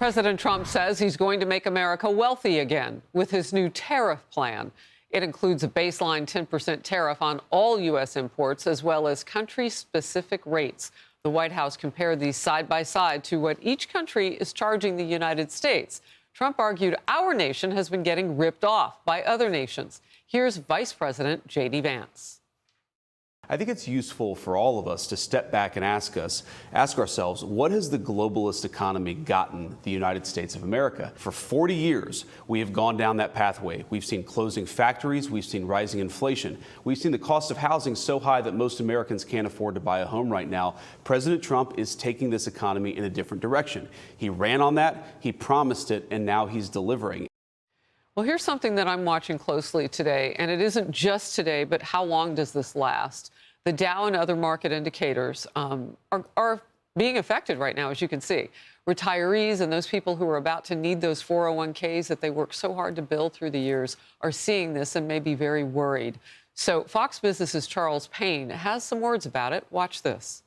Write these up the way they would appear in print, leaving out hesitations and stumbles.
President Trump says he's going to make America wealthy again with his new tariff plan. It includes a baseline 10% tariff on all U.S. imports, as well as country-specific rates. The White House compared these side by side to what each country is charging the United States. Trump argued our nation has been getting ripped off by other nations. Here's Vice President J.D. Vance. I think it's useful for all of us to step back and ask ourselves, what has the globalist economy gotten the United States of America? For 40 years, we have gone down that pathway. We've seen closing factories. We've seen rising inflation. We've seen the cost of housing so high that most Americans can't afford to buy a home right now. President Trump is taking this economy in a different direction. He ran on that, he promised it, and now he's delivering. Well, here's something that I'm watching closely today, and it isn't just today, but how long does this last? The Dow and other market indicators are being affected right now, as you can see. Retirees and those people who are about to need those 401ks that they worked so hard to build through the years are seeing this and may be very worried. So Fox Business's Charles Payne has some words about it. Watch this.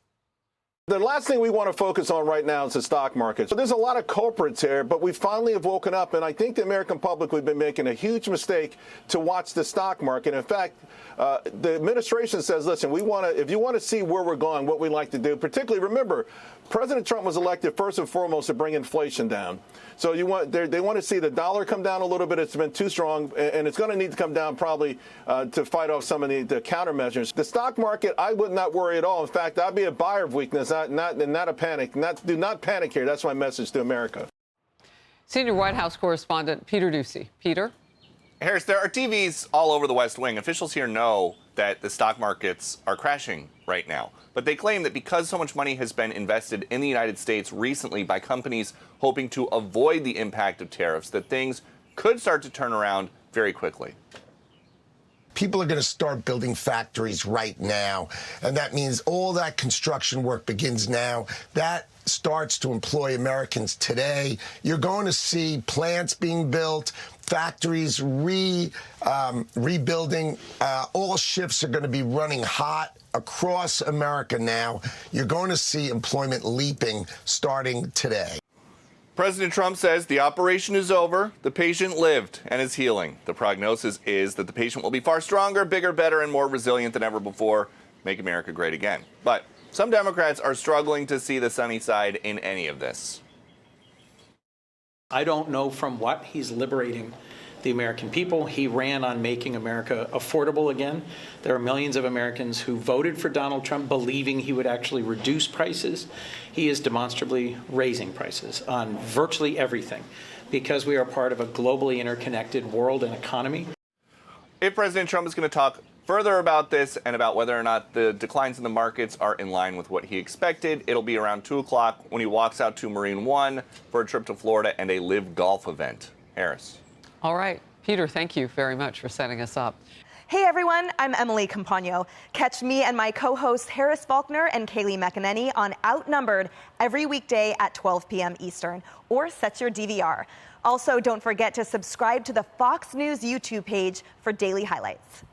The last thing we want to focus on right now is the stock market. So there's a lot of culprits here, but we finally have woken up, and I think the American public, we've been making a huge mistake to watch the stock market. In fact, the administration says, listen, if you want to see where we're going, what we like to do, particularly, remember, President Trump was elected first and foremost to bring inflation down. So they want to see the dollar come down a little bit. It's been too strong, and it's going to need to come down probably to fight off some of the countermeasures. The stock market, I would not worry at all. In fact, I'd be a buyer of weakness, not a panic. Do not panic here. That's my message to America. Senior White House correspondent Peter Doocy. Peter? Harris, there are TVs all over the West Wing. Officials here know that the stock markets are crashing right now. But they claim that because so much money has been invested in the United States recently by companies hoping to avoid the impact of tariffs, that things could start to turn around very quickly. People are going to start building factories right now, and that means all that construction work begins now. That starts to employ Americans today. You're going to see plants being built, factories rebuilding. All shifts are going to be running hot across America now. You're going to see employment leaping starting today. President Trump says the operation is over, the patient lived and is healing. The prognosis is that the patient will be far stronger, bigger, better, and more resilient than ever before. Make America great again. But some Democrats are struggling to see the sunny side in any of this. I don't know from what he's liberating the American people. He ran on making America affordable again. There are millions of Americans who voted for Donald Trump believing he would actually reduce prices. He is demonstrably raising prices on virtually everything because we are part of a globally interconnected world and economy. If President Trump is going to talk further about this and about whether or not the declines in the markets are in line with what he expected, it'll be around 2 o'clock when he walks out to Marine One for a trip to Florida and a live golf event. Harris. All right. Peter, thank you very much for setting us up. Hey, everyone. I'm Emily Campagno. Catch me and my co-hosts Harris Faulkner and Kaylee McEnany on Outnumbered every weekday at 12 p.m. Eastern, or set your DVR. Also, don't forget to subscribe to the Fox News YouTube page for daily highlights.